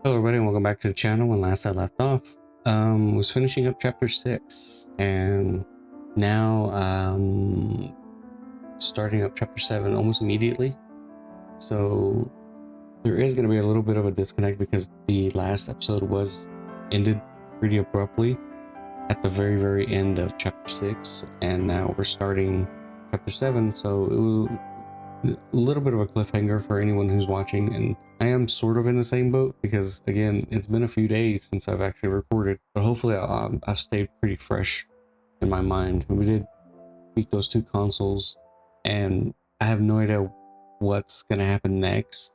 Hello everybody and welcome back to the channel. When last I left off, was finishing up chapter 6 and now starting up chapter 7 almost immediately. So there is going to be a little bit of a disconnect because the last episode was ended pretty abruptly at the very end of chapter 6, and now we're starting chapter 7, so it was a little bit of a cliffhanger for anyone who's watching, and I am sort of in the same boat because again it's been a few days since I've actually recorded, but hopefully I've stayed pretty fresh in my mind. We did tweak those two consoles and I have no idea what's gonna happen next,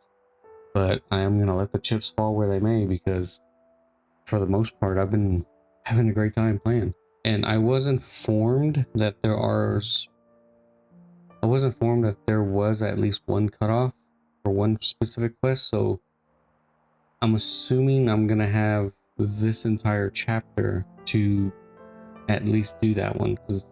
but I am gonna let the chips fall where they may because for the most part I've been having a great time playing. And I was informed that there was at least one cutoff for one specific quest, so I'm assuming I'm gonna have this entire chapter to at least do that one, because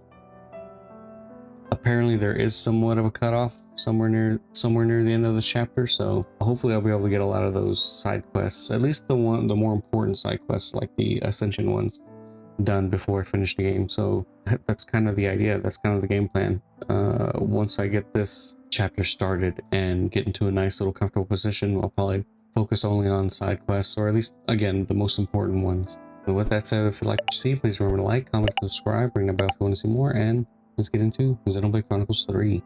apparently there is somewhat of a cutoff somewhere near the end of the chapter. So hopefully I'll be able to get a lot of those side quests, at least the more important side quests like the Ascension ones, done before I finish the game. So that's kind of the idea, that's kind of the game plan. Once I get this chapter started and get into a nice little comfortable position, I'll probably focus only on side quests, or at least again the most important ones. And with that said, if you like what you see, please remember to like, comment, subscribe, ring the bell if you want to see more, and let's get into Xenoblade Chronicles 3.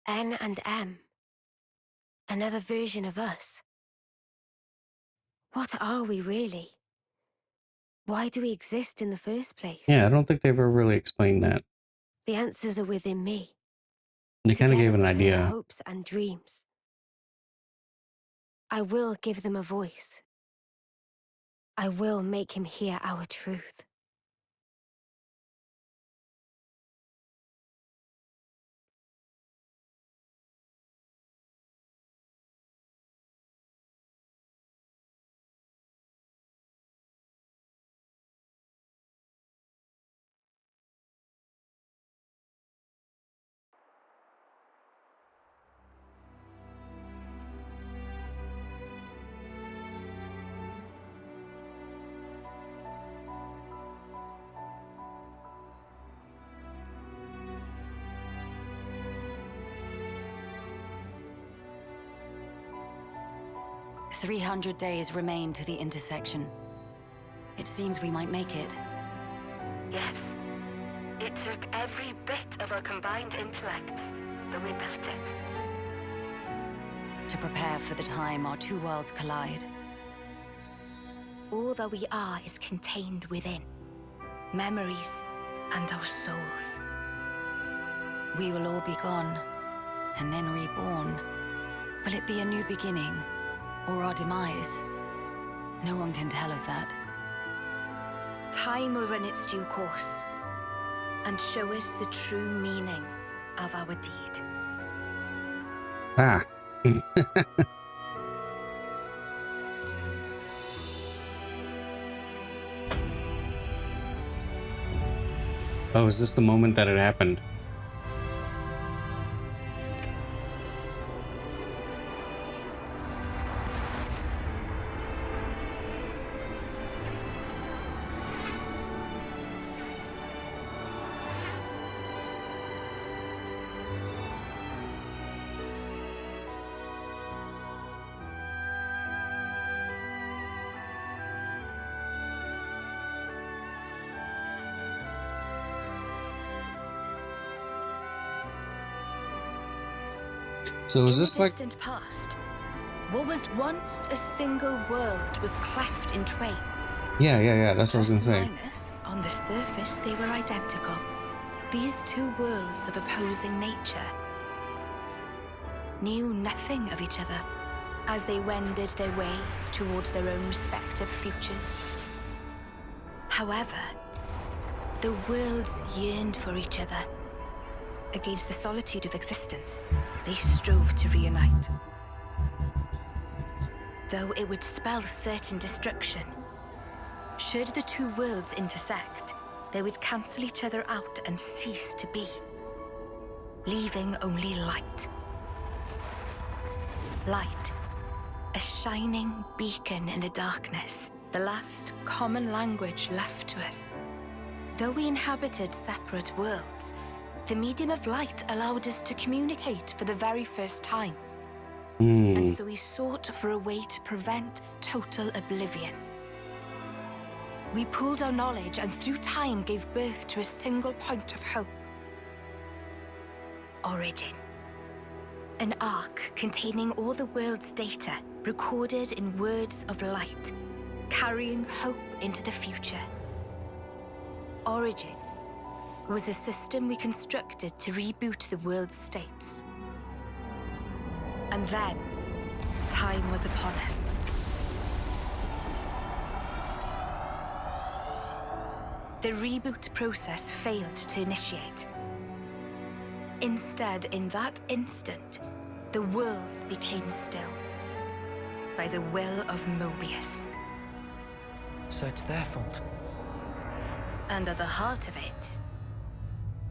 N and M. Another version of us. What are we really? Why do we exist in the first place? Yeah, I don't think they've ever really explained that. The answers are within me. They kind of gave an Together with her idea. hopes and dreams. I will give them a voice. I will make him hear our truth. "300 days remain to the intersection. It seems we might make it." Yes. It took every bit of our combined intellects, but we built it. To prepare for the time our two worlds collide. All that we are is contained within. Memories and our souls. We will all be gone, and then reborn. Will it be a new beginning, or our demise? No one can tell us that. Time will run its due course, and show us the true meaning of our deed. Ah. Oh, is this the moment that it happened? So is this like... In the distant past, what was once a single world was cleft in twain. Yeah, that's what I was gonna say. Minus, on the surface, they were identical. These two worlds of opposing nature knew nothing of each other as they wended their way towards their own respective futures. However, the worlds yearned for each other. Against the solitude of existence, they strove to reunite. Though it would spell certain destruction, should the two worlds intersect, they would cancel each other out and cease to be, leaving only light. Light. A shining beacon in the darkness. The last common language left to us. Though we inhabited separate worlds, the medium of light allowed us to communicate for the very first time. And so we sought for a way to prevent total oblivion. We pooled our knowledge and through time gave birth to a single point of hope. Origin. An ark containing all the world's data, recorded in words of light, carrying hope into the future. Origin was a system we constructed to reboot the world's states. And then, time was upon us. The reboot process failed to initiate. Instead, in that instant, the worlds became still. By the will of Mobius. So it's their fault. And at the heart of it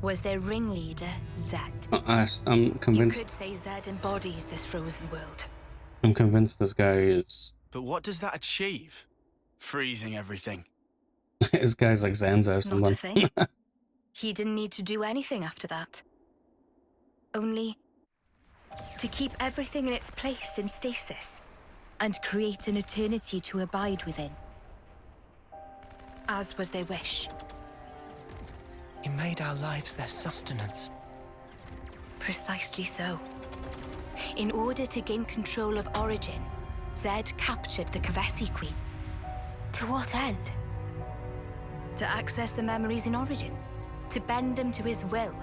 was their ringleader, Zed. I'm You convinced. could say Zed embodies this frozen world. I'm convinced this guy is. But what does that achieve? Freezing everything. This guy's like Zanza or Not a someone. thing. He didn't need to do anything after that. Only to keep everything in its place in stasis and create an eternity to abide within. As was their wish. He made our lives their sustenance. Precisely so. In order to gain control of Origin, Zed captured the Kevesi Queen. To what end? To access the memories in Origin. To bend them to his will.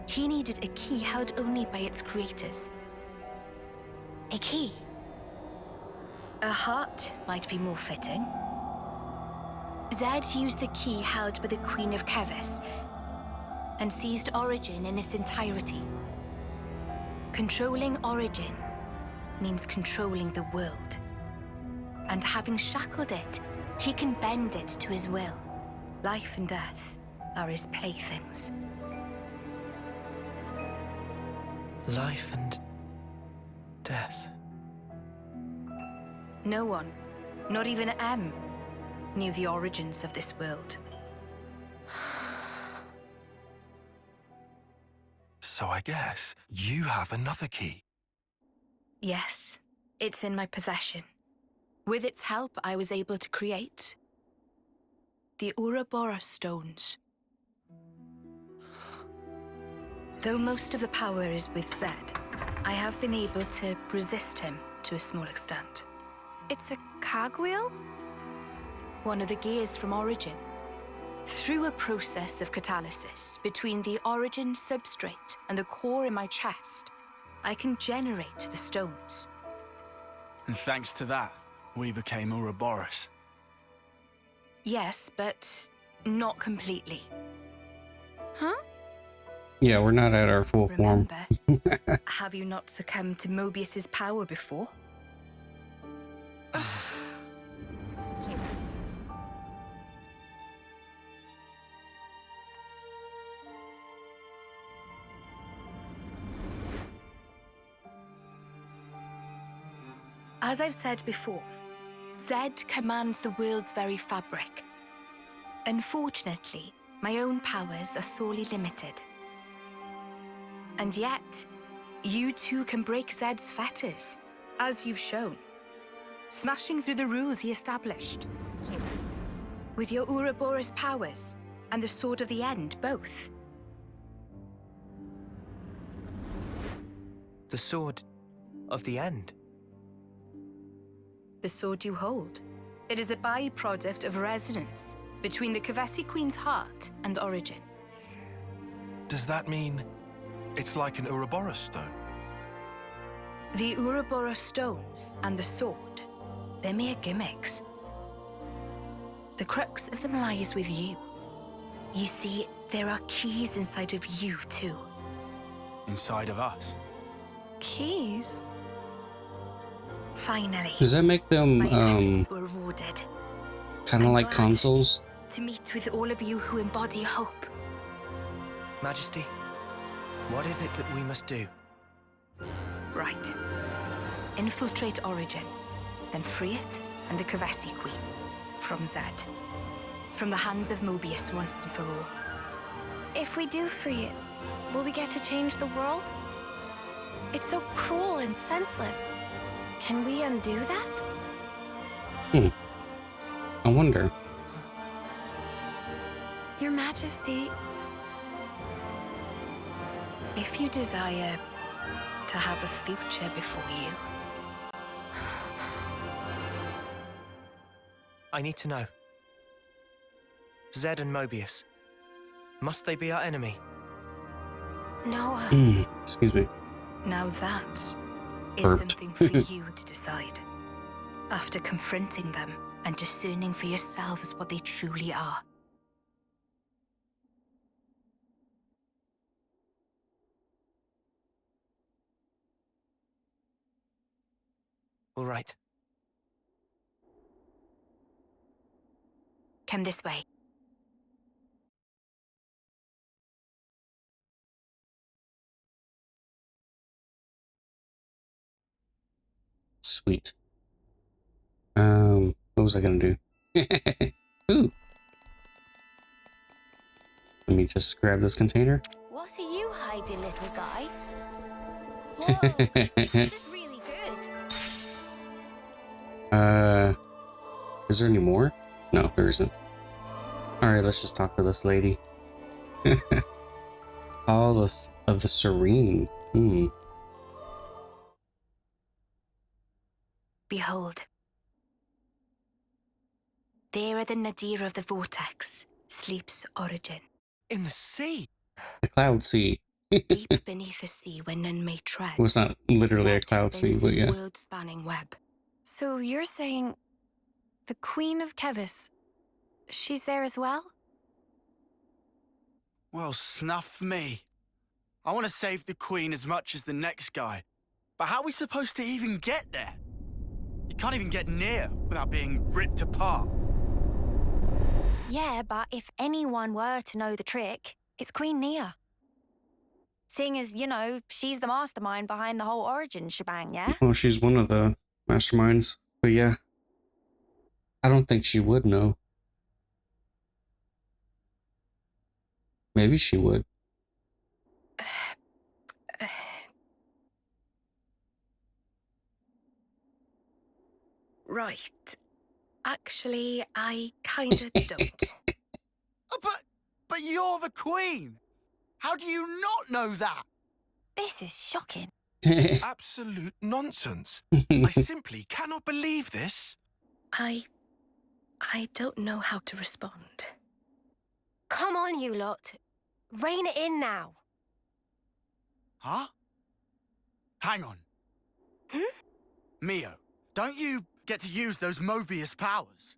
He needed a key held only by its creators. A key? A heart might be more fitting. Zed used the key held by the Queen of Keves and seized Origin in its entirety. Controlling Origin means controlling the world. And having shackled it, he can bend it to his will. Life and death are his playthings. Life and death. No one, not even M, knew the origins of this world. So I guess you have another key. Yes, it's in my possession. With its help, I was able to create the Ouroboros stones. Though most of the power is with Zed, I have been able to resist him to a small extent. It's a cogwheel? One of the gears from Origin. Through a process of catalysis between the Origin substrate and the core in my chest, I can generate the stones. And thanks to that, we became Ouroboros. Yes, but not completely. Huh? Yeah, we're not at our full form. Remember, have you not succumbed to Mobius's power before? As I've said before, Zed commands the world's very fabric. Unfortunately, my own powers are sorely limited. And yet, you too can break Zed's fetters, as you've shown, smashing through the rules he established. With your Ouroboros powers and the Sword of the End, both. The Sword of the End. The sword you hold. It is a byproduct of resonance between the Kevesi Queen's heart and Origin. Does that mean it's like an Ouroboros stone? The Ouroboros stones and the sword, they're mere gimmicks. The crux of them lies with you. You see, there are keys inside of you too. Inside of us? Keys? Finally, Does that make them my efforts were rewarded. kind of I'm like glad. consoles? To meet with all of you who embody hope. Majesty, what is it that we must do? Right. infiltrate Origin, then free it and the Kevesi Queen from Zed. From the hands of Mobius once and for all. If we do free it, will we get to change the world? It's so cruel and senseless. Can we undo that? I wonder. Your Majesty, If you desire to have a future before you, I need to know. Zed and Mobius. Must they be our enemy? Noah. Excuse me. now that is Burped. something for you to decide. After confronting them and discerning for yourselves what they truly are. All right. Come this way. Sweet. What was I gonna do? Ooh. Let me just grab this container. What are you hiding, little guy? Whoa, this is really good. Is there any more? No, there isn't. Alright, let's just talk to this lady. All this of the Serene. Behold. There at the nadir of the vortex sleeps Origin. In the sea! The Cloud Sea. Deep beneath the sea where none may tread. Well, it's not literally a Zed cloud sea, spins but his yeah. world-spanning web. So you're saying the Queen of Keves, she's there as well? Well, snuff me. I want to save the Queen as much as the next guy. But how are we supposed to even get there? You can't even get near without being ripped apart. Yeah, but if anyone were to know the trick, it's Queen Nia. Seeing as, you know, she's the mastermind behind the whole Origin shebang, yeah? Well, she's one of the masterminds, but yeah. I don't think she would know. Maybe she would. Right. Actually, I kinda don't. But you're the Queen! How do you not know that? This is shocking. Absolute nonsense. I simply cannot believe this. I don't know how to respond. Come on, you lot. Rein it in now. Huh? Hang on. Mio, don't you get to use those Mobius powers?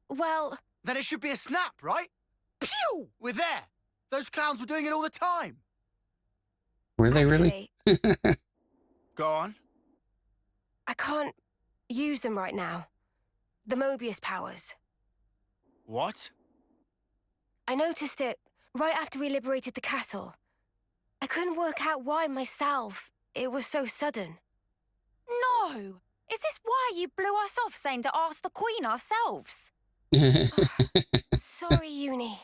Well, Then it should be a snap, right? Pew! We're there! Those clowns were doing it all the time. Were they really? actually, Go on. I can't use them right now. The Mobius powers. What? I noticed it right after we liberated the castle. I couldn't work out why myself. It was so sudden. No! Is this why you blew us off saying to ask the Queen ourselves? Sorry, Uni.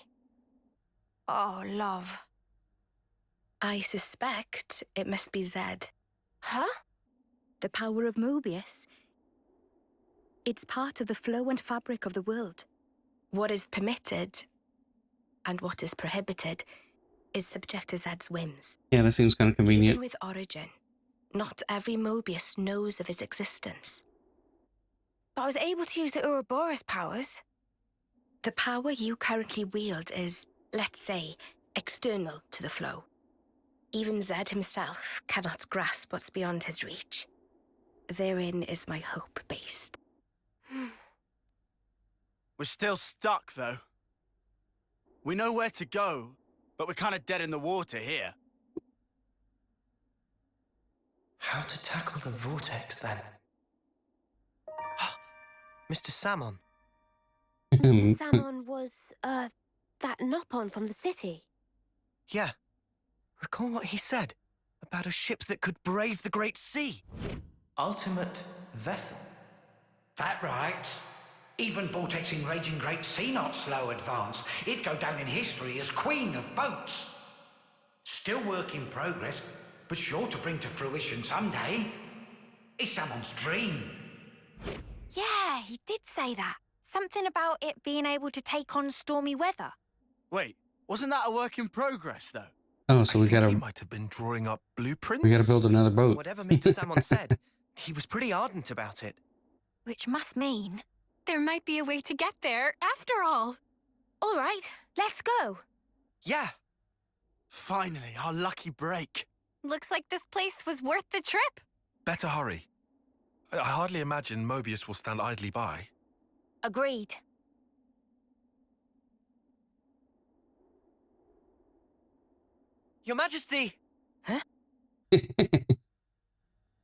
Oh, love. I suspect it must be Zed. Huh? The power of Mobius. It's part of the flow and fabric of the world. What is permitted and what is prohibited is subject to Zed's whims. Yeah, that seems kind of Even convenient. with Origin, not every Mobius knows of his existence. But I was able to use the Ouroboros powers. The power you currently wield is, let's say, external to the flow. Even Zed himself cannot grasp what's beyond his reach. Therein is my hope based. We're still stuck, though. We know where to go, but we're kind of dead in the water here. How to tackle the vortex, then? Mr. Salmon. Mr. Salmon was, that Nopon from the city. Yeah. Recall what he said About a ship that could brave the great sea. Ultimate vessel. That right. Even vortexing raging great sea not slow advance. It'd go down in history as queen of boats. Still work in progress, but sure to bring to fruition someday. It's someone's dream. Yeah, he did say that. Something about it being able to take on stormy weather. Wait, wasn't that a work in progress, though? Oh, so He might have been drawing up blueprints. we gotta build another boat. Whatever Mr. Salmon said, he was pretty ardent about it. Which must mean... There might be a way to get there, after all. All right, let's go. Yeah, Finally, our lucky break. Looks like this place was worth the trip. Better hurry. I hardly imagine Mobius will stand idly by. Agreed. Your Majesty! Huh?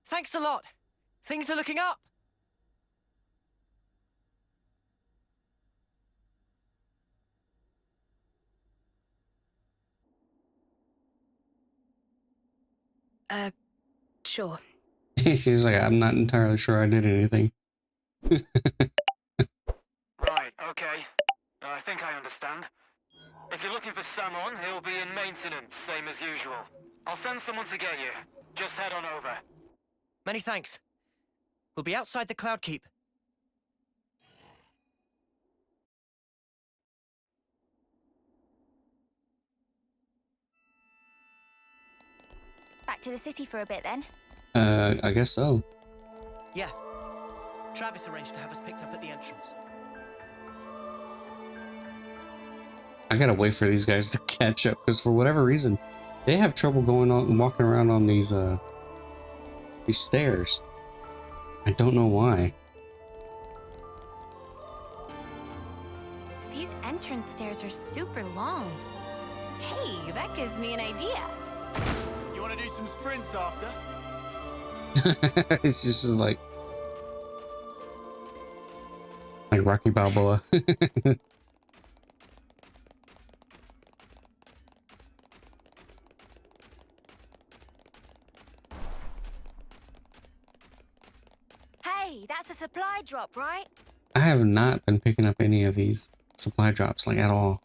Thanks a lot. Things are looking up. Sure. She's like, I'm not entirely sure I did anything. Right, okay. I think I understand. If you're looking for Samon, he'll be in maintenance, same as usual. I'll send someone to get you. Just head on over. Many thanks. We'll be outside the Cloud Keep. Back to the city for a bit then. I guess so. Yeah. Travis arranged to have us picked up at the entrance. I gotta wait for these guys to catch up because for whatever reason, they have trouble going on, walking around on these stairs. I don't know why. These entrance stairs are super long. Hey, that gives me an idea. You want to do some sprints after? It's just like Rocky Balboa. Hey, that's a supply drop, right? I have not been picking up any of these supply drops like at all.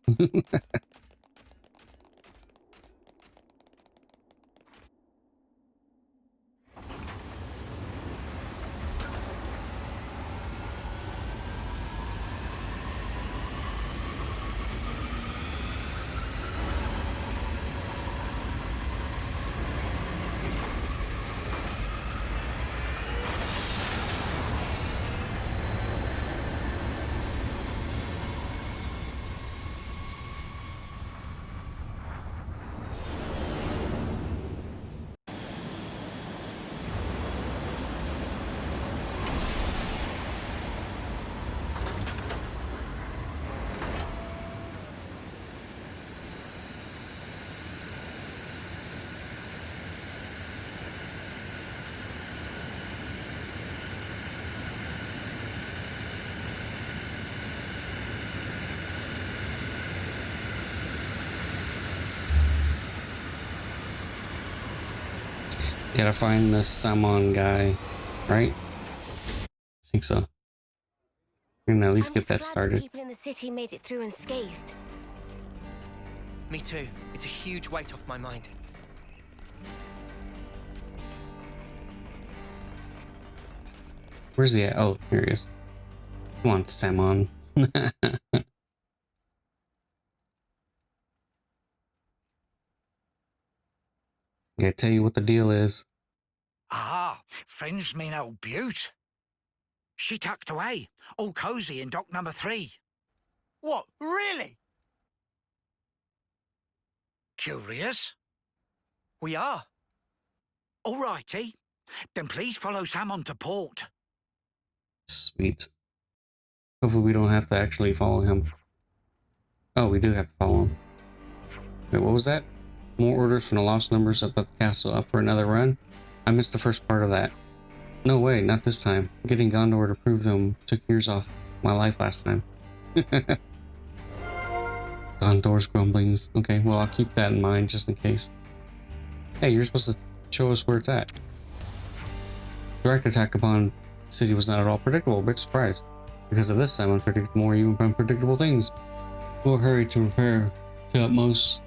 Gotta find this Samon guy, right? I think so. We're gonna at least get that started. People in the city made it through unscathed. Me too. It's a huge weight off my mind. Where's he at? Oh, here he is. Come on, Samon. Gotta tell you what the deal is. Ah, friends mean old Butte. She tucked away, all cozy in dock number 3. What, really? Curious? We are. All righty. Then please follow Sam on to port. Sweet. Hopefully we don't have to actually follow him. Oh, we do have to follow him. Wait, what was that? More orders from the lost numbers up at the castle, up for another run? I missed the first part of that. No way, not this time. Getting Gondor to prove them took years off my life last time. Gondor's grumblings. Okay, well, I'll keep that in mind just in case. Hey, you're supposed to show us where it's at. Direct attack upon the city was not at all predictable. Big surprise. Because of this, Simon predicted more even unpredictable things. We'll hurry to prepare to utmost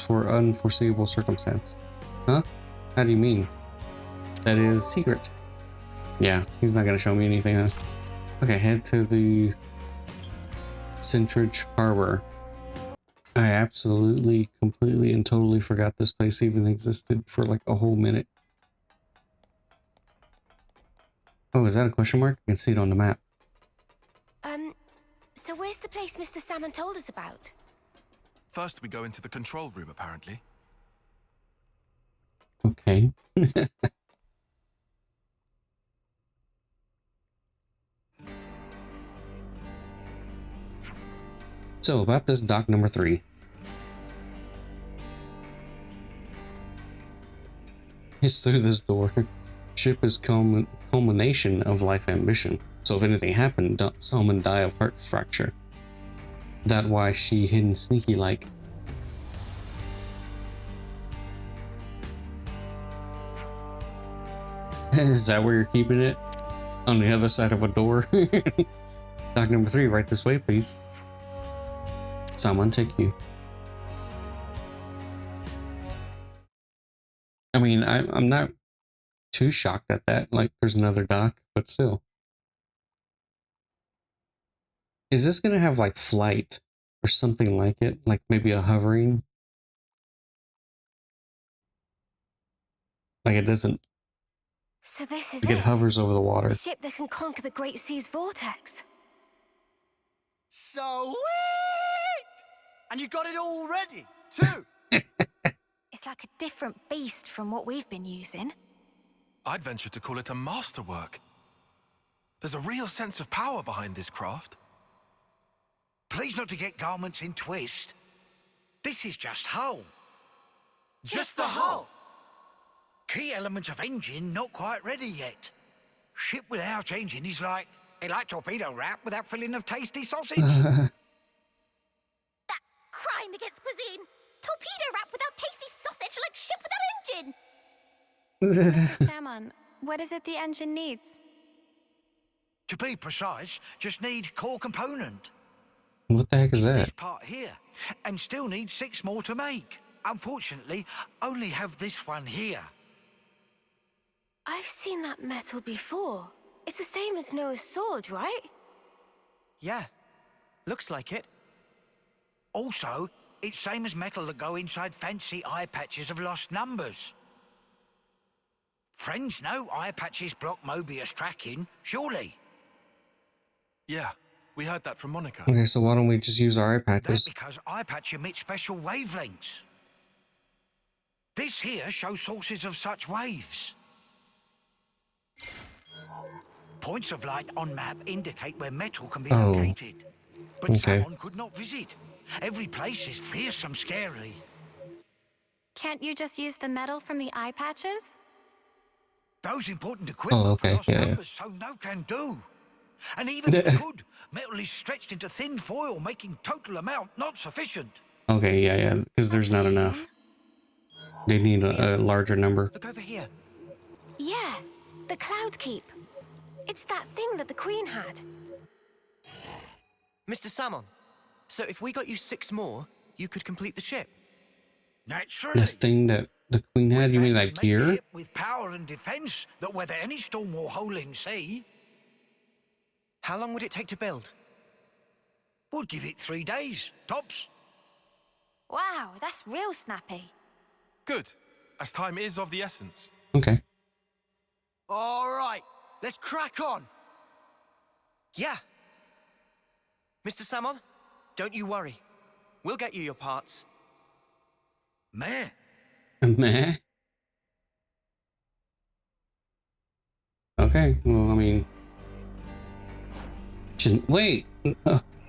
for unforeseeable circumstance. Huh? How do you mean? That is secret. Yeah, he's not gonna show me anything, huh? Okay, head to the Centridge Harbor. I absolutely, completely, and totally forgot this place even existed for like a whole minute. Oh, is that a question mark? I can see it on the map. So where's the place Mr. Salmon told us about? First, we go into the control room, apparently. Okay. So, about this dock number 3. It's through this door. Ship is culmination of life ambition. So if anything happened, someone die of heart fracture. That why she hidden sneaky like. Is that where you're keeping it? On the other side of a door? Dock number 3, right this way, please. Someone take you. I mean, I'm not too shocked at that. Like, there's another dock, but still. Is this gonna have like flight or something like it? Like maybe a hovering? Like it doesn't. So this is Like it hovers over the water. A ship that can conquer the Great Sea's vortex. Sweet! And you got it all ready, too! It's like a different beast from what we've been using. I'd venture to call it a masterwork. There's a real sense of power behind this craft. Please not to get garments in twist. This is just hull. Just the hull? Key element of engine not quite ready yet. Ship without engine is like torpedo wrap without filling of tasty sausage. That crime against cuisine! Torpedo wrap without tasty sausage like ship without engine! Salmon, what is it the engine needs? To be precise, just need core component. What the heck is This that? part here, and still need 6 more to make. Unfortunately, only have this one here. I've seen that metal before. It's the same as Noah's sword, right? Yeah, looks like it. Also, it's same as metal that go inside fancy eye patches of lost numbers. Friends know eye patches block Mobius tracking, surely? Yeah, we heard that from Monica. Okay, so why don't we just use our eye That's patches? because eye patch emit special wavelengths. This here shows sources of such waves. Points of light on map indicate where metal can be located. But okay. someone could not visit. Every place is fearsome scary. Can't you just use the metal from the eye patches? Those important equipment okay, for lost yeah. numbers, so no can do. And even if it could, metal is stretched into thin foil, making total amount not sufficient. Okay, yeah, because there's not enough. They need a larger number. Look over here. Yeah, the Cloud Keep. It's that thing that the Queen had. Mr. Salmon, so if we got you 6 more, you could complete the ship. Naturally. This thing that the Queen had, you mean like Make gear? ship with power and defense that weather any storm or hole in sea. How long would it take to build? Would give it 3 days, tops. Wow, that's real snappy. Good, as time is of the essence. Okay. All right, let's crack on. Yeah. Mr. Salmon, don't you worry. We'll get you your parts. Meh. Meh. Okay, well, I mean... Wait!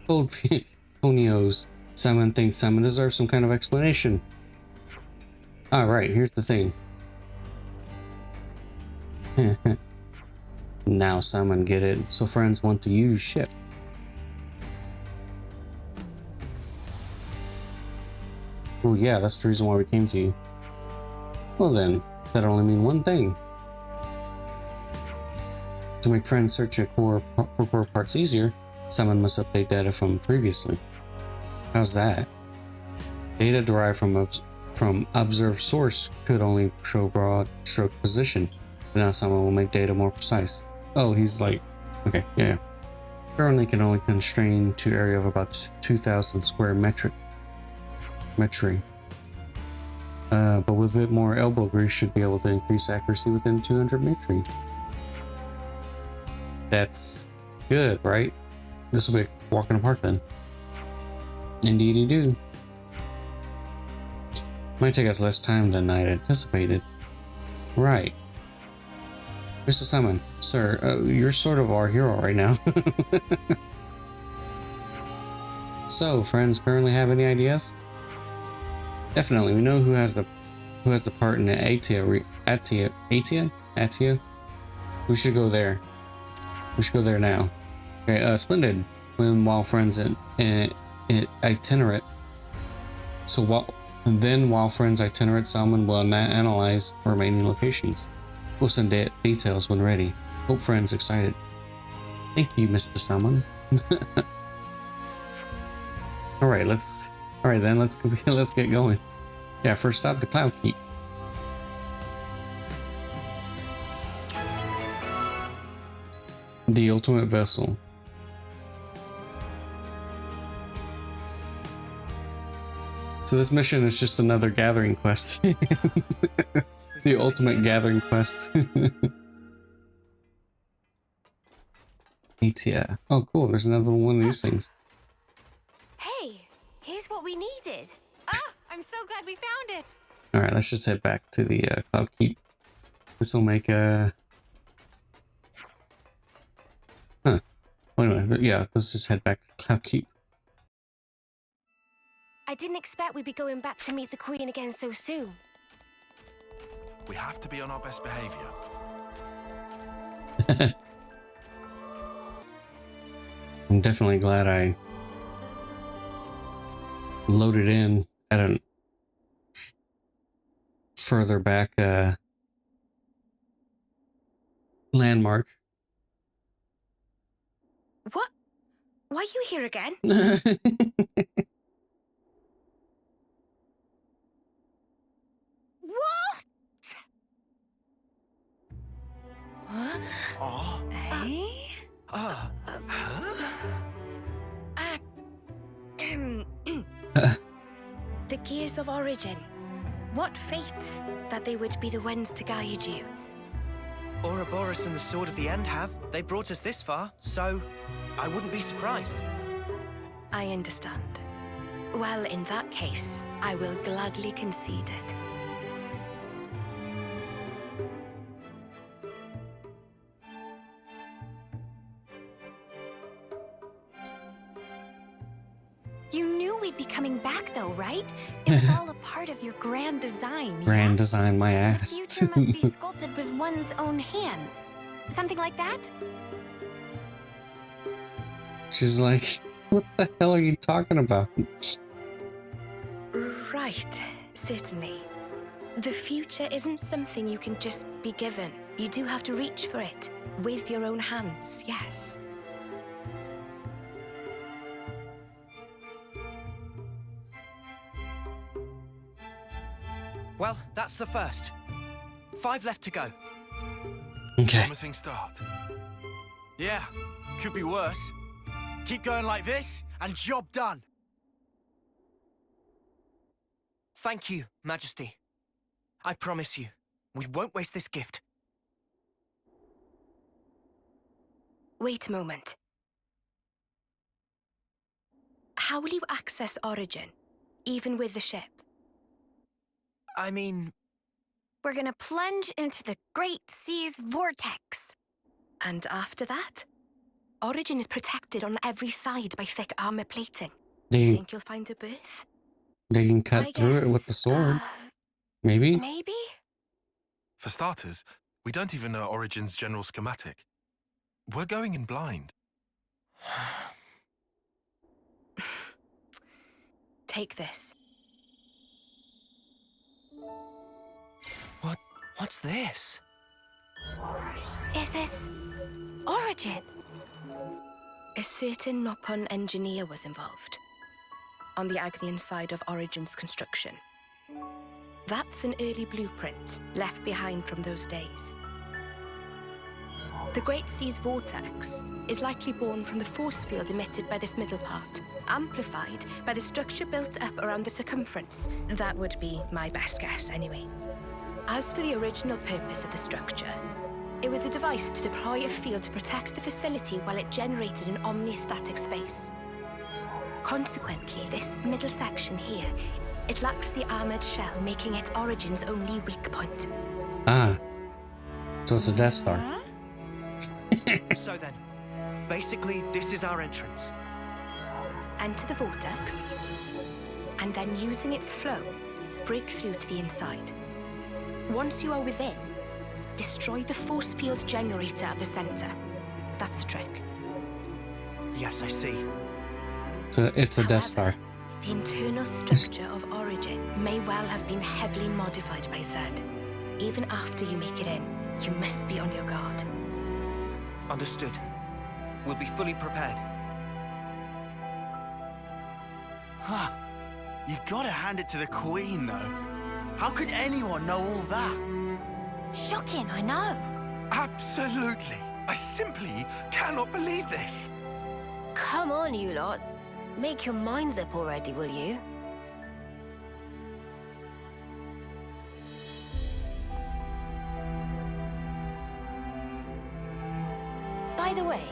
Old Ponios. Simon thinks Simon deserves some kind of explanation. Alright, here's the thing. Now Simon get it. So friends want to use ship. Oh yeah, that's the reason why we came to you. Well then, that only mean one thing. To make friends search for core parts easier, someone must update data from previously. How's that? Data derived from observed source could only show broad stroke position, but now someone will make data more precise. Oh, he's like, okay, yeah. Currently can only constrain to area of about 2,000 square metry. But with a bit more elbow grease, should be able to increase accuracy within 200 metry. That's good, right? This will be a walk in the park then. Indeedy do. Might take us less time than I'd anticipated. Right. Mr. Simon, sir, you're sort of our hero right now. So, friends currently have any ideas? Definitely, we know who has the part in the Atia. We should go there. We should go there now. Okay, splendid. While friends itinerate. So while friends itinerate, someone will analyze remaining locations. We'll send details when ready. Hope friends excited. Thank you, Mr. Salmon. All right, let's get going. Yeah, first stop, the Cloud Keep. The ultimate vessel. So this mission is just another gathering quest. The ultimate gathering quest. Atia. Oh, cool. There's another one of these things. Hey, here's what we needed. Ah, I'm so glad we found it. All right, let's just head back to the Cloud Keep. This will make a... Huh. Wait a minute. Yeah, let's just head back to Cloud Keep. I didn't expect we'd be going back to meet the Queen again so soon. We have to be on our best behavior. I'm definitely glad I loaded in at a further back landmark. What? Why are you here again? What? What? Oh. Hey? The Gears of Origin. What fate that they would be the ones to guide you. Ouroboros and the Sword of the End have. They brought us this far, so I wouldn't be surprised. I understand. Well, in that case, I will gladly concede it. You knew we'd be coming back though, right? It's all a part of your grand design. Grand design, my ass. The future must be sculpted with one's own hands. Something like that? She's like, what the hell are you talking about? Right, certainly. The future isn't something you can just be given. You do have to reach for it. With your own hands, yes. Well, that's the first. 5 left to go. Okay. Promising start. Yeah, could be worse. Keep going like this, and job done. Thank you, Majesty. I promise you, we won't waste this gift. Wait a moment. How will you access Origin, even with the ship? I mean... We're gonna plunge into the Great Sea's vortex. And after that? Origin is protected on every side by thick armor plating. You think you'll find a berth? They can cut through it with the sword. Maybe? Maybe? For starters, we don't even know Origin's general schematic. We're going in blind. Take this. What's this? Is this Origin? A certain Nopon engineer was involved on the Agnian side of Origin's construction. That's an early blueprint left behind from those days. The Great Sea's vortex is likely born from the force field emitted by this middle part, amplified by the structure built up around the circumference. That would be my best guess, anyway. As for the original purpose of the structure, it was a device to deploy a field to protect the facility while it generated an omnistatic space. Consequently, this middle section here, it lacks the armored shell, making it Origin's only weak point. Ah. So it's a Death Star. So then, basically, this is our entrance. Enter the vortex, and then using its flow, break through to the inside. Once you are within, destroy the force field generator at the center. That's the trick. Yes, I see. So it's a Death Star. The internal structure of Origin may well have been heavily modified by Zed. Even after you make it in, you must be on your guard. Understood. We'll be fully prepared. Huh. You gotta hand it to the Queen, though. How could anyone know all that? Shocking, I know. Absolutely. I simply cannot believe this. Come on, you lot. Make your minds up already, will you? By the way,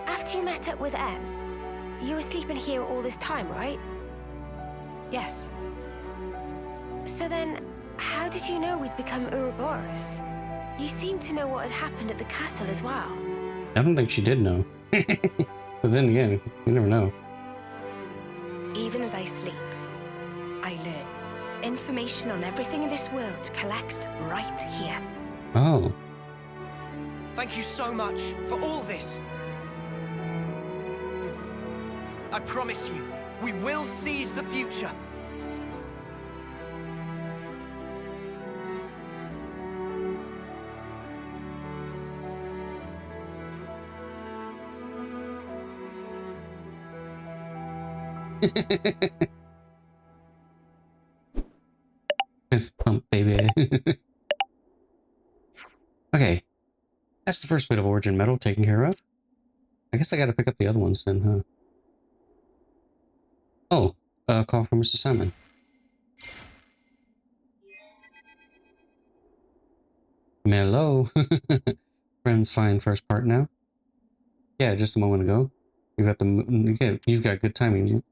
after you met up with Em, you were sleeping here all this time, right? Yes. So then, how did you know we'd become Ouroboros? You seem to know what had happened at the castle as well. I don't think she did know. But then again, you never know. Even as I sleep, I learn. Information on everything in this world collects right here. Oh. Thank you so much for all this. I promise you, we will seize the future. Fist pump, baby. Okay. That's the first bit of Origin metal taken care of. I guess I gotta pick up the other ones then, huh? Oh, a call from Mr. Simon. Hello. Friends find first part now. Yeah, just a moment ago. You've got good timing.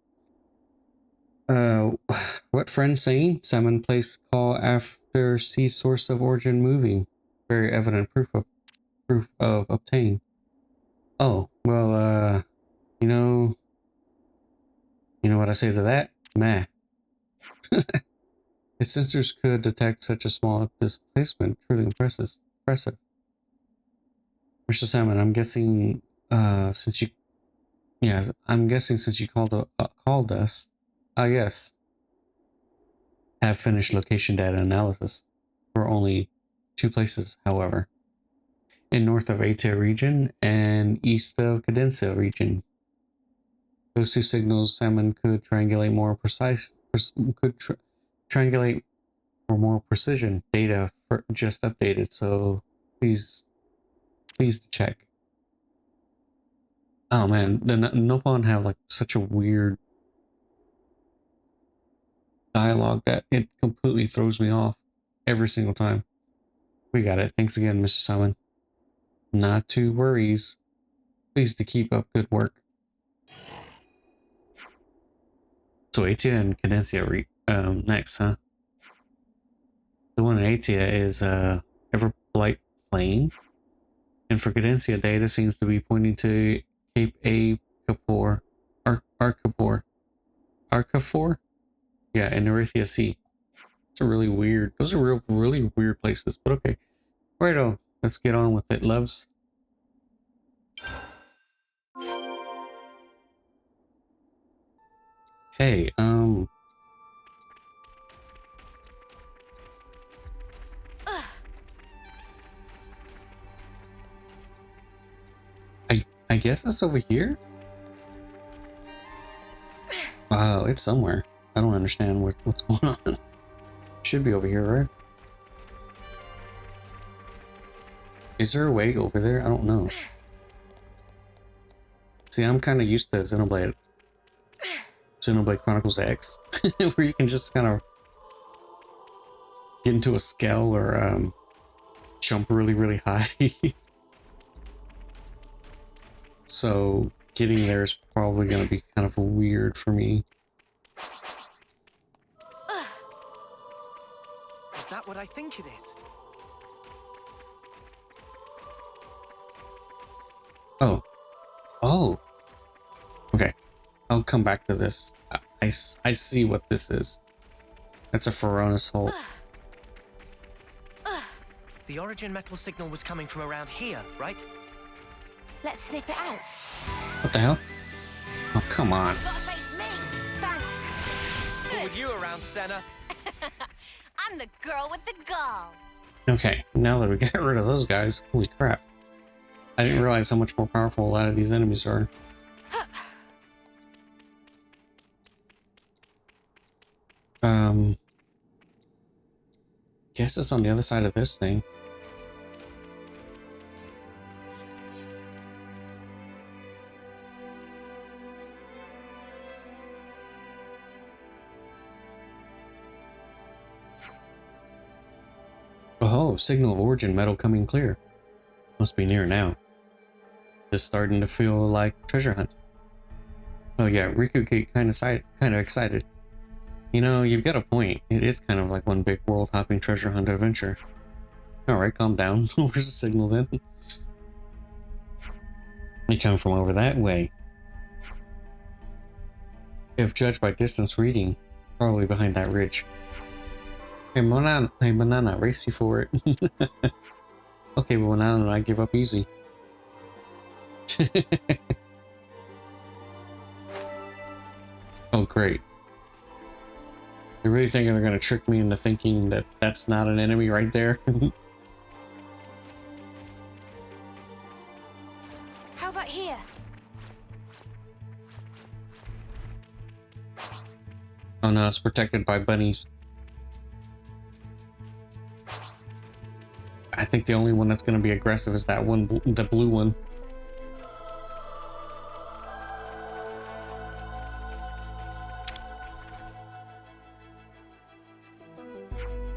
What friend saying? Simon placed call after see source of origin moving. Very evident proof of obtain. Oh, well, you know what I say to that? Meh. His sensors could detect such a small displacement. Truly impressive. Mr. Simon, I'm guessing, since you called us. Yes. Have finished location data analysis for only 2 places, however. In north of Atia region and east of Cadencia region. Those 2 signals, Salmon could triangulate triangulate for more precision data for just updated, so please check. Oh man, the Nopon have like such a weird dialogue that it completely throws me off every single time. We got it. Thanks again, Mr. Simon. Not to worries. Please to keep up good work. So Atia and Cadencia next, huh? The one in Atia is Everblight Plain. And for Cadencia, data seems to be pointing to Cape A Capor. Arcafor? Yeah, and Erythia Sea. It's a really weird. Those are really weird places, but okay. Righto, let's get on with it, loves. Okay, I guess it's over here? Oh, it's somewhere. I don't understand what's going on. Should be over here, right? Is there a way over there? I don't know. See, I'm kind of used to Xenoblade Chronicles X, where you can just kind of get into a scale or jump really, really high. So getting there is probably going to be kind of weird for me. Is that what I think it is? Oh. Oh. Okay. I'll come back to this. I see what this is. That's a Pharaonis hole. The origin metal signal was coming from around here, right? Let's sniff it out. What the hell? Oh, come on. Gotta face me. Thanks. What with you around, Senna? I'm the girl with the gall. Okay, now that we got rid of those guys, holy crap. I didn't realize how much more powerful a lot of these enemies are. Guess it's on the other side of this thing. Oh, signal of origin metal coming clear. Must be near now. It's starting to feel like treasure hunt. Oh yeah, Riku get kind of excited. You know, you've got a point. It is kind of like one big world-hopping treasure hunt adventure. Alright, calm down. Where's the signal then? They come from over that way. If judged by distance reading, probably behind that ridge. Hey banana, race you for it. Okay, but banana, I give up easy. Oh great. They really think they're gonna trick me into thinking that that's not an enemy right there? How about here? Oh no, it's protected by bunnies. I think the only one that's gonna be aggressive is that one, the blue one.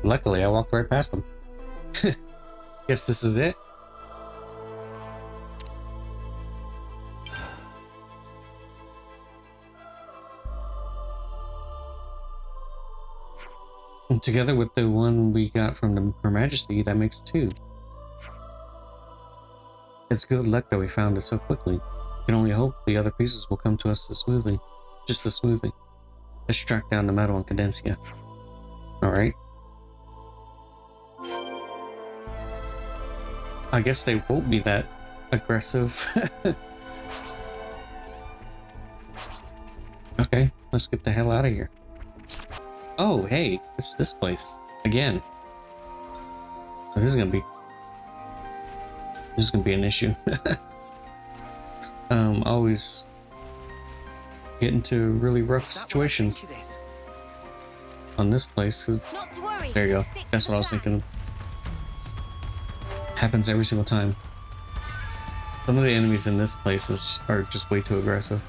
Luckily, I walked right past them. Guess this is it. And together with the one we got from Her Majesty, that makes 2. It's good luck that we found it so quickly. We can only hope the other pieces will come to us as smoothly. Just as smoothly. Let's track down the metal and Cadencia. Alright. I guess they won't be that aggressive. Okay, let's get the hell out of here. Oh, hey, it's this place. Again. This is gonna be an issue. Always get into really rough situations on this place. There you go. That's what I was thinking. Happens every single time. Some of the enemies in this place are just way too aggressive.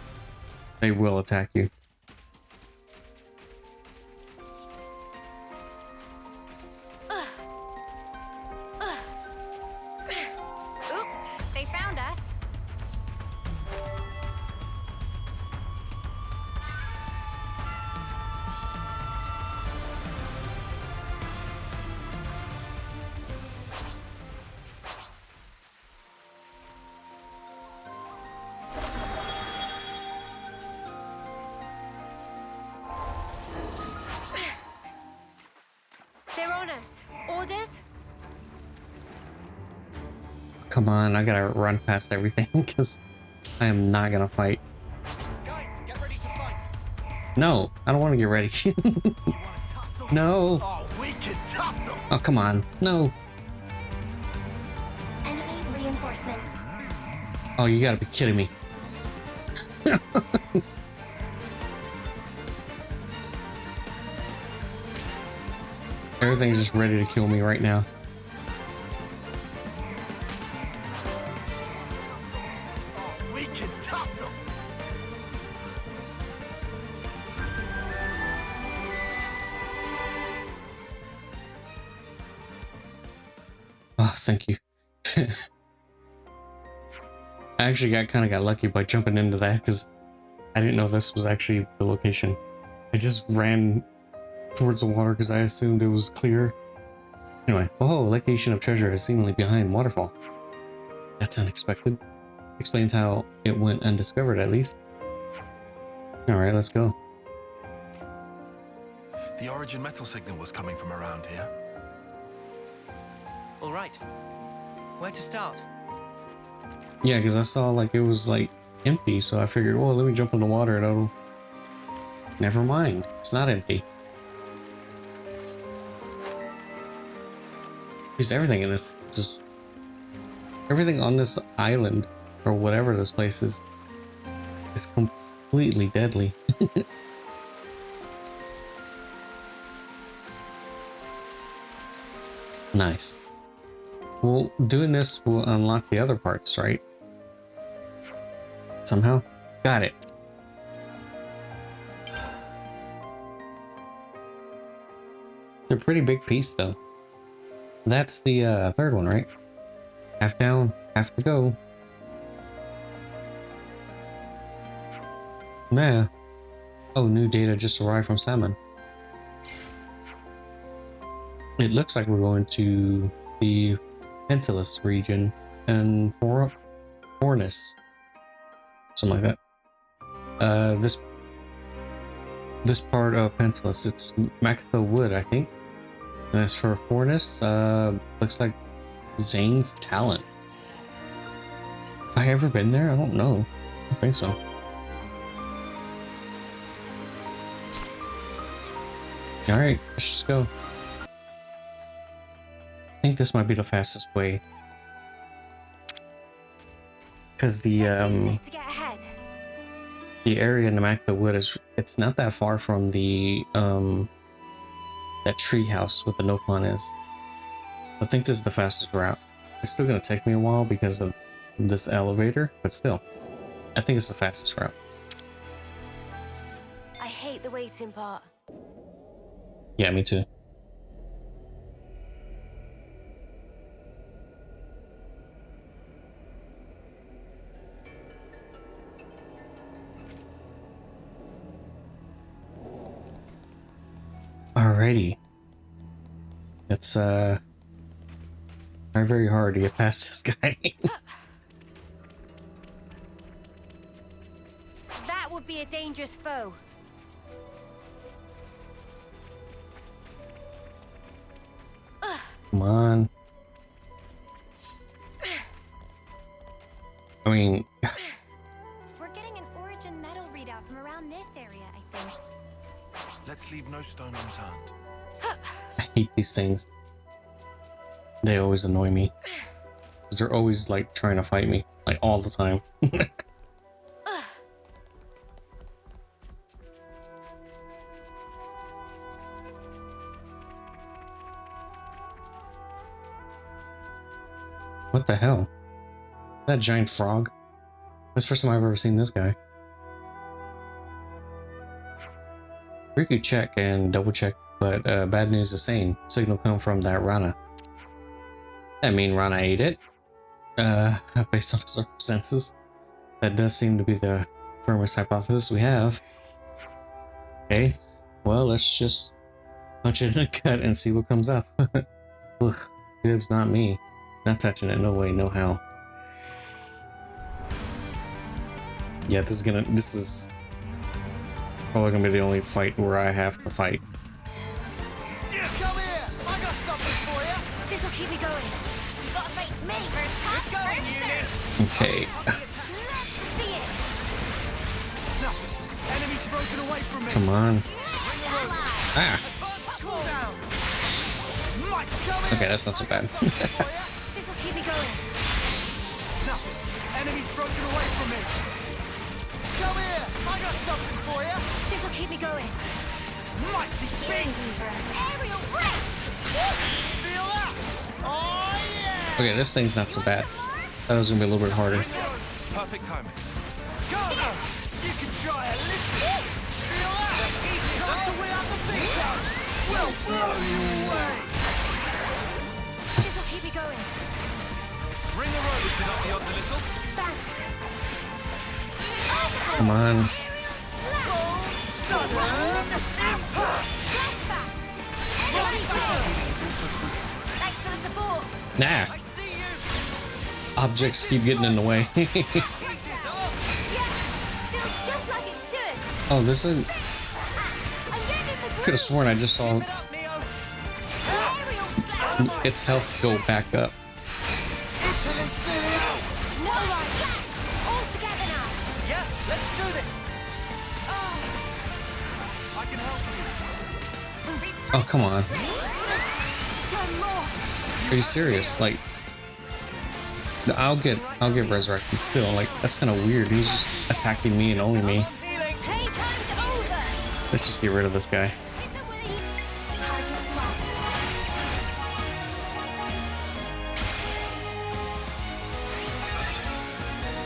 They will attack you. Oops, they found us. They're on us. Orders? Come on, I gotta run past everything because I am not gonna fight. Guys, get ready to fight. No, I don't want to get ready. No. Oh, we can tussle. Oh, come on. No. Enemy reinforcements. Oh, you gotta be kidding me. Everything's just ready to kill me right now. We can tussle. Oh, thank you. I actually got lucky by jumping into that because I didn't know this was actually the location. I just ran towards the water because I assumed it was clear. Anyway, oh, location of treasure is seemingly behind waterfall. That's unexpected. Explains how it went undiscovered at least. Alright, let's go. The origin metal signal was coming from around here. All right. Where to start? Yeah, because I saw like it was like empty, so I figured, well, let me jump in the water and it'll... Never mind, it's not empty. Just everything in this, just... Everything on this island, or whatever this place is completely deadly. Nice. Well, doing this will unlock the other parts, right? Somehow? Got it. It's a pretty big piece, though. That's the third one, right? Half down, half to go. Yeah. Oh, new data just arrived from Salmon. It looks like we're going to the Pentilus region and Fornus. Something like that. This part of Pentilus, it's Macatho Wood, I think. And as for Fornus, looks like Zane's Talent. Have I ever been there? I don't know. I don't think so. Alright, let's just go. I think this might be the fastest way. Because the area in the Macatho Wood is, it's not that far from the that tree house with the Nopon is. I think this is the fastest route. It's still gonna take me a while because of this elevator, but still, I think it's the fastest route. I hate the waiting part. Yeah, me too. Alrighty. It's very, very hard to get past this guy. That would be a dangerous foe. Come on. I mean, We're getting an origin metal readout from around this area, I think. Let's leave no stone unturned. I hate these things. They always annoy me. Because they're always like trying to fight me. Like all the time. What the hell? That giant frog? That's the first time I've ever seen this guy. Riku check and double check, but bad news is saying signal come from that Rana. I mean, Rana ate it. Based on circumstances, that does seem to be the firmest hypothesis we have. Okay, well, let's just punch it in the gut and see what comes up. Ugh, Dibs, not me. Not touching it, no way, no how. Yeah, this is probably gonna be the only fight where I have to fight. Come here! I got something for you! This'll keep me going. You gotta face me first, huh? First, sir. Okay. Let's see it. No, enemy's broken away from me! Come on. Ah. Cool down! Mike, come here! Okay, that's not so bad. This'll keep me going. No, enemy's broken working away from me. Come here, I got something for you. This'll keep me going. Mighty big. Aerial breath! Feel that? Oh yeah. Okay, this thing's not so bad. That was gonna be a little bit harder. Perfect timing. Go now. You can try a little. Feel that? Time to win out the big guns. We'll blow you away. This'll keep me going. Bring a road to knock the odds a little. Thanks. Come on. Sudden impact. Thanks for the support. Nah. Objects keep getting in the way. Yeah, feels just like it should. Oh, this is. I'm getting the Could have sworn I just saw aerial slap. its health go back up. No right. All together now. Yeah, let's do this. I can help you. Oh, come on. Done more. Are you serious? Like, I'll get resurrected still. Like, that's kind of weird. He's just attacking me and only me. Playtime's over. Let's just get rid of this guy. Hit the wheel. Target locked.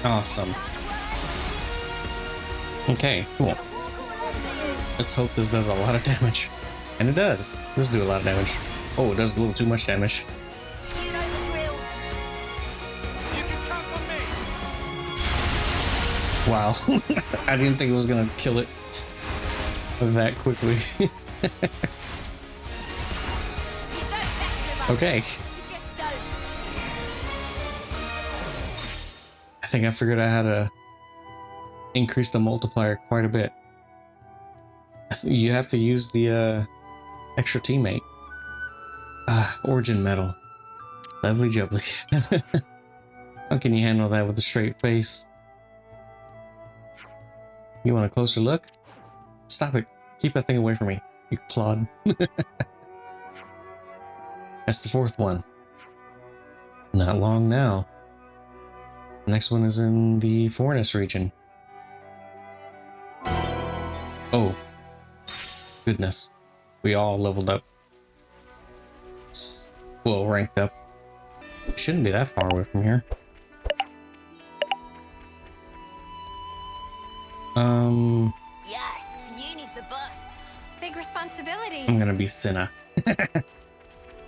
Awesome. Okay, cool. Let's hope this does a lot of damage. And it does. It does do a lot of damage. Oh, it does a little too much damage. You know the drill. You can count on me. Wow. I didn't think it was gonna kill it that quickly. You don't mess with us. Okay. You just don't. I think I figured out how to increase the multiplier quite a bit. You have to use the extra teammate. Origin medal. Lovely jubbly. How can you handle that with a straight face? You want a closer look? Stop it. Keep that thing away from me, you clod. That's the fourth one. Not long now. The next one is in the Fornus region. Oh. Goodness. We all leveled up. Well, ranked up. Shouldn't be that far away from here. Yes, Uni's the boss. Big responsibility. I'm gonna be Senna.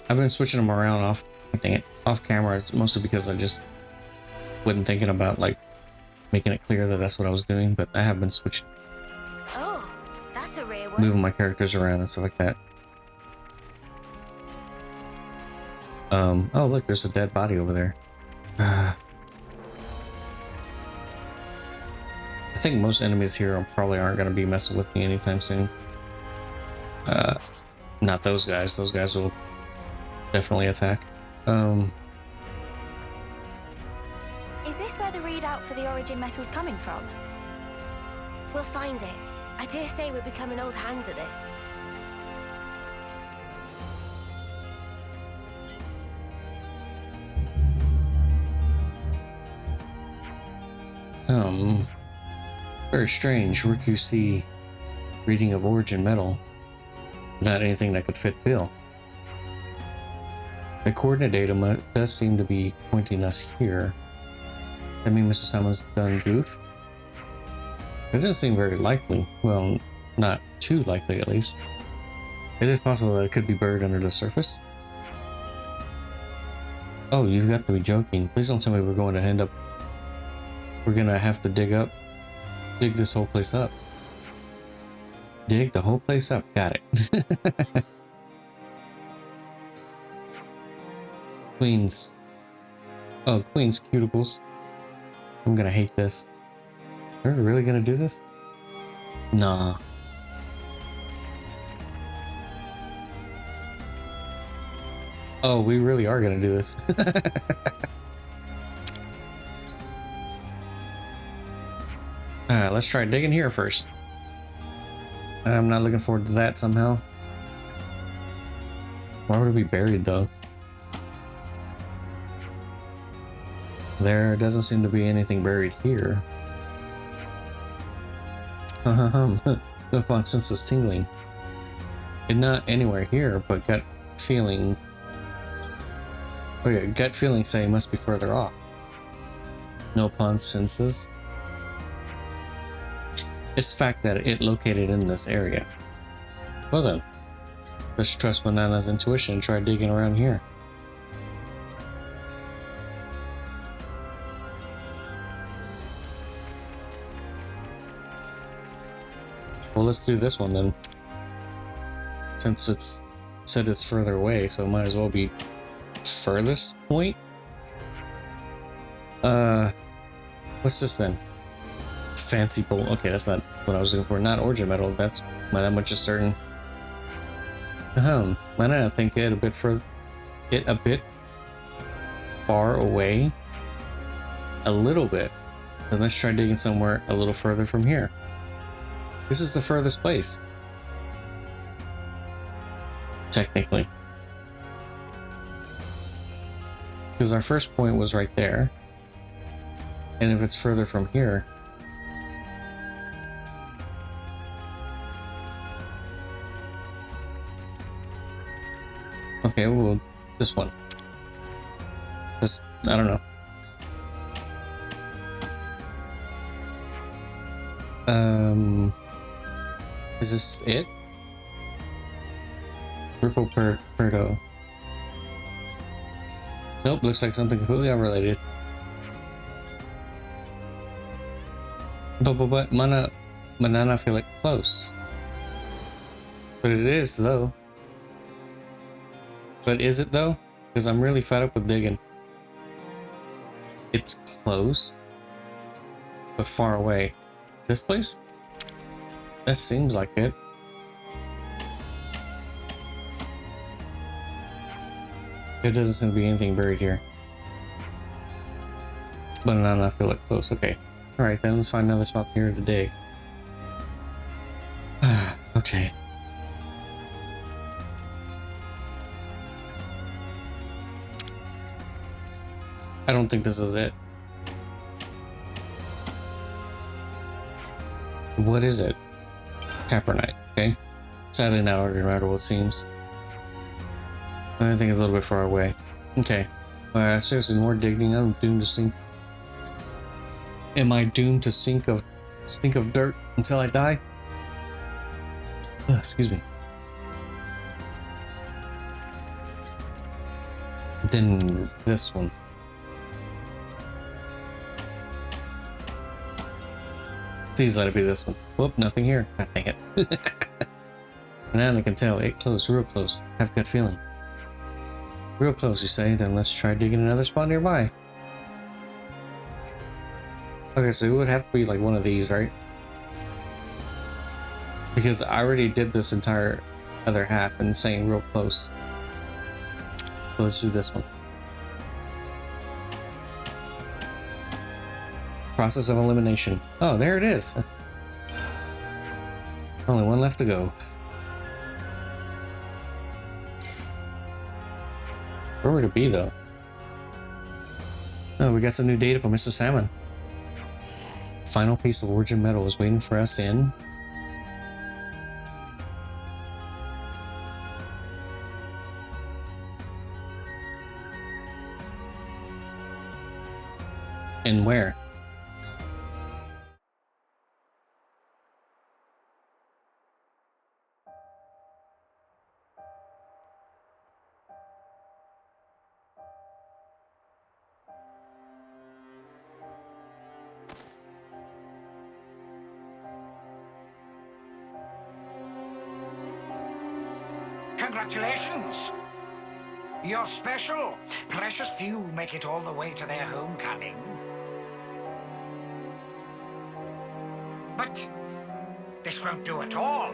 I've been switching them around off camera, mostly because I just wasn't thinking about like making it clear that that's what I was doing, but I have been switching, Oh, that's a rare one. moving my characters around and stuff like that. Oh look, there's a dead body over there. I think most enemies here probably aren't going to be messing with me anytime soon. Not those guys. Those guys will definitely attack. Is this where the readout for the origin metal's coming from? We'll find it. I dare say we're becoming old hands at this. Very strange. Riku see reading of origin metal. Not anything that could fit Bill. The coordinate data does seem to be pointing us here. I mean, Mr. Simon's done goof. It doesn't seem very likely. Well, not too likely at least. It is possible that it could be buried under the surface. Oh, you've got to be joking. Please don't tell me we're going to end up... We're gonna have to dig this whole place up. Dig the whole place up. Got it. Queen's cuticles. I'm gonna hate this. Are we really gonna do this? Nah. Oh, we really are gonna do this. Let's try digging here first. I'm not looking forward to that somehow. Why would it be buried though? There doesn't seem to be anything buried here. No fun senses tingling. And not anywhere here, but gut feeling. Oh yeah, gut feeling saying must be further off. No pawn senses. It's the fact that it located in this area. Well then, let's trust Banana's intuition and try digging around here. Well, let's do this one then. Since it's said it's further away, so it might as well be furthest point. What's this then? Fancy bowl. Okay, that's not what I was looking for. Not origin metal. That's that much is certain. Might not think it a bit further. It a bit far away. A little bit. Then let's try digging somewhere a little further from here. This is the furthest place. Technically. Because our first point was right there. And if it's further from here... Okay, well, this one. This, I don't know. Is this it? Purple Perdo. Nope, looks like something completely unrelated. But Manana feel like close. But it is though. But is it though? Because I'm really fed up with digging. It's close, but far away. This place? That seems like it. There doesn't seem to be anything buried here. But I feel like close. Okay. Alright then, let's find another spot here to dig. Okay. I don't think this is it. What is it? Capernite, okay? Sadly not origin it seems. I think it's a little bit far away. Okay. Seriously, more digging. I'm doomed to sink. Am I doomed to stink of dirt until I die? Excuse me. Then this one. Please let it be this one. Whoop, nothing here. God dang it. Now I can tell. It close, real close. Have gut feeling. Real close, you say? Then let's try digging another spot nearby. Okay, so it would have to be like one of these, right? Because I already did this entire other half and saying real close. So let's do this one. Process of elimination. Oh, there it is. Only one left to go. Where would it be, though? Oh, we got some new data from Mr. Salmon. Final piece of origin metal is waiting for us in... And where? Congratulations! You're special. Precious few make it all the way to their homecoming. But this won't do at all.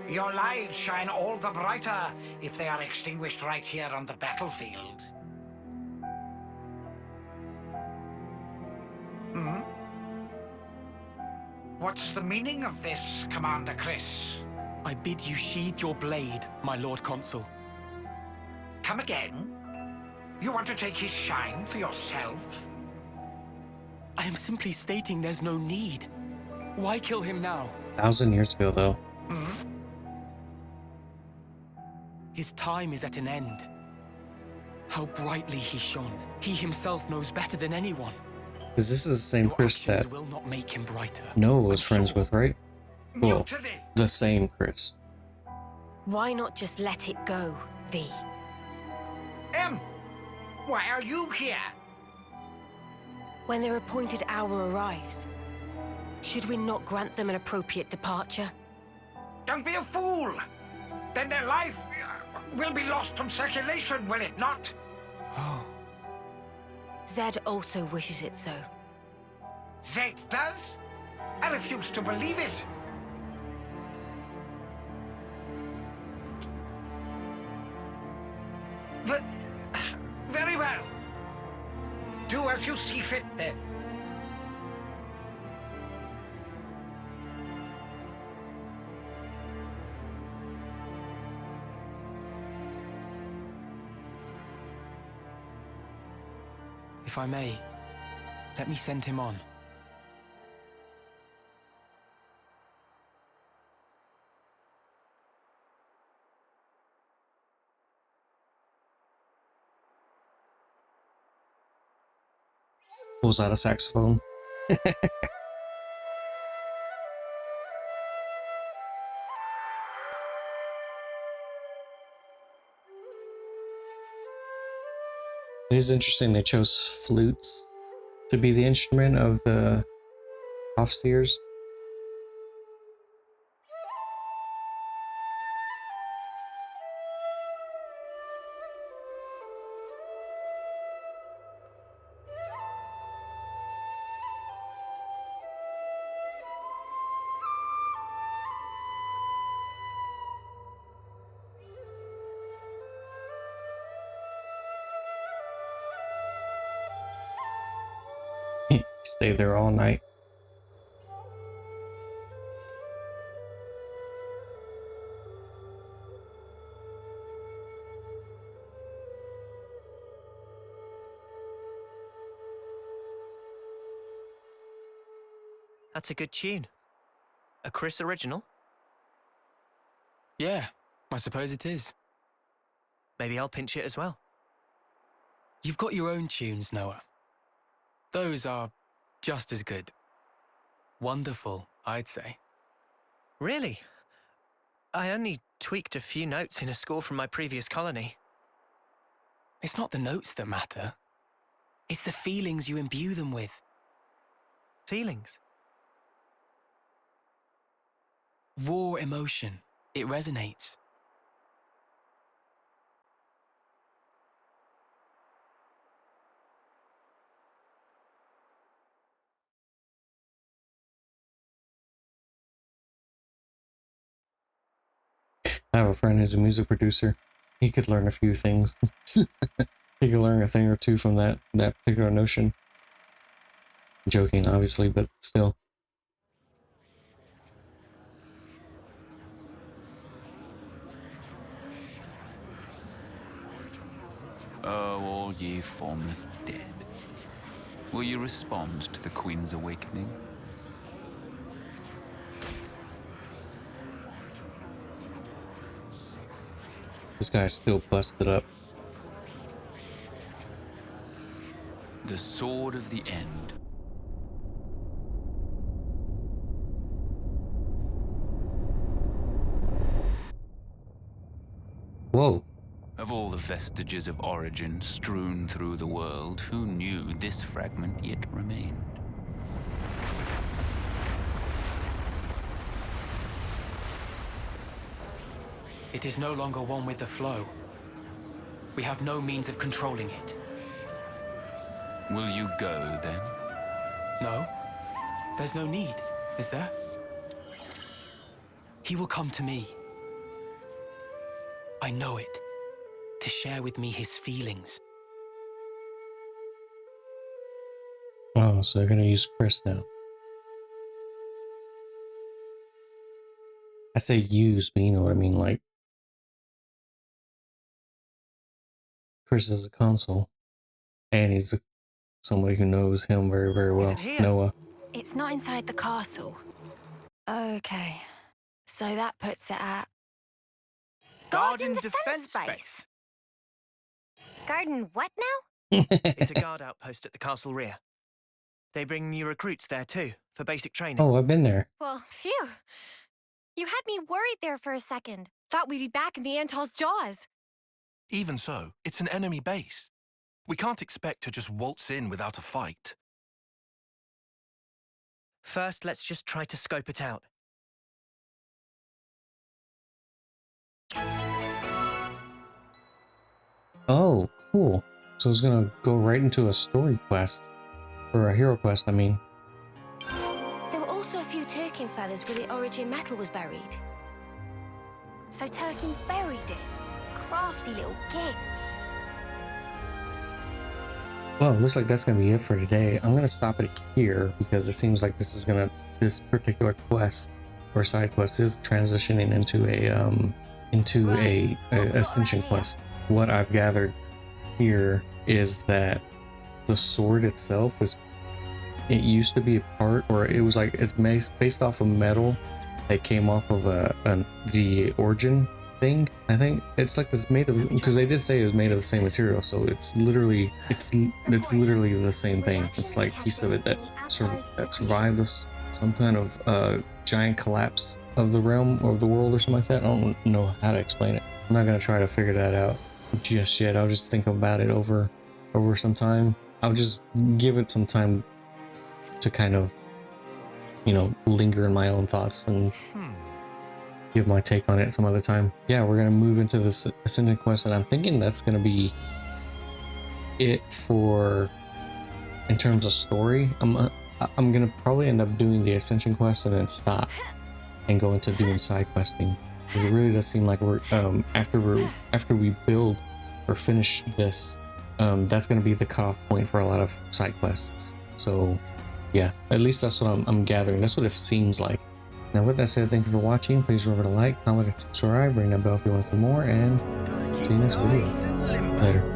Your lives shine all the brighter if they are extinguished right here on the battlefield. Hmm? What's the meaning of this, Commander Chris? I bid you sheathe your blade, my Lord Consul. Come again? You want to take his shine for yourself? I am simply stating there's no need. Why kill him now? 1,000 years ago, though. His time is at an end. How brightly he shone. He himself knows better than anyone. Because this is the same Your Chris actions that will not make him brighter. Noah was I'm friends sure. with, right? Well, Mutiny! the same Chris. Why not just let it go, V? Why are you here? When their appointed hour arrives, should we not grant them an appropriate departure? Don't be a fool! Then their life will be lost from circulation, will it not? Oh. Zed also wishes it so. Zed does? I refuse to believe it. But, very well. Do as you see fit, then. If I may, let me send him on. Pulls out a saxophone. It is interesting they chose flutes to be the instrument of the Offseers. Stay there all night. That's a good tune. A Chris original? Yeah, I suppose it is. Maybe I'll pinch it as well. You've got your own tunes, Noah. Those are just as good. Wonderful, I'd say. Really? I only tweaked a few notes in a score from my previous colony. It's not the notes that matter. It's the feelings you imbue them with. Feelings? Raw emotion. It resonates. I have a friend who's a music producer. He could learn a few things. He could learn a thing or two from that particular notion. Joking, obviously, but still. Oh, all ye formless dead. Will you respond to the Queen's awakening? This guy's still busted up. The sword of the end. Whoa. Of all the vestiges of origin strewn through the world, who knew this fragment yet remained? It is no longer one with the flow. We have no means of controlling it. Will you go, then? No? There's no need, is there? He will come to me. I know it. To share with me his feelings. Oh, so they're gonna use Chris now. I say use, but you know what I mean, like Chris is a console, and he's a somebody who knows him very, very well, Noah. It's not inside the castle. Okay. So that puts it at... Garden Defense Base. Garden what now? It's a guard outpost at the castle rear. They bring new recruits there too, for basic training. Oh, I've been there. Well, phew. You had me worried there for a second. Thought we'd be back in the Antol's jaws. Even so, it's an enemy base. We can't expect to just waltz in without a fight. First, let's just try to scope it out. Oh, cool. So it's gonna go right into a story quest. Or a hero quest, I mean. There were also a few Turkin feathers where the origin metal was buried. So Turkin's buried it. Crafty little gits. Well, looks like that's gonna be it for today. I'm gonna stop it here because it seems like this particular quest or side quest is transitioning into a ascension quest. What I've gathered here is that the sword itself it used to be a part, or it was like it's based off of metal that came off of the origin thing. I think it's like this made of, because they did say it was made of the same material, so it's literally the same thing. It's like piece of it that survived some kind of giant collapse of the realm or of the world or something like that. I don't know how to explain it. I'm not gonna try to figure that out just yet. I'll just think about it over some time. I'll just give it some time to kind of, linger in my own thoughts and give my take on it some other time. Yeah, we're gonna move into this ascension quest, and I'm thinking that's gonna be it for in terms of story. I'm gonna probably end up doing the ascension quest and then stop and go into doing side questing, because it really does seem like we're after we build or finish this, that's gonna be the cutoff point for a lot of side quests. So yeah, at least that's what I'm gathering. That's what it seems like. Now with that said, thank you for watching. Please remember to like, comment, and subscribe, ring that bell if you want to see more, and see you next video. Later.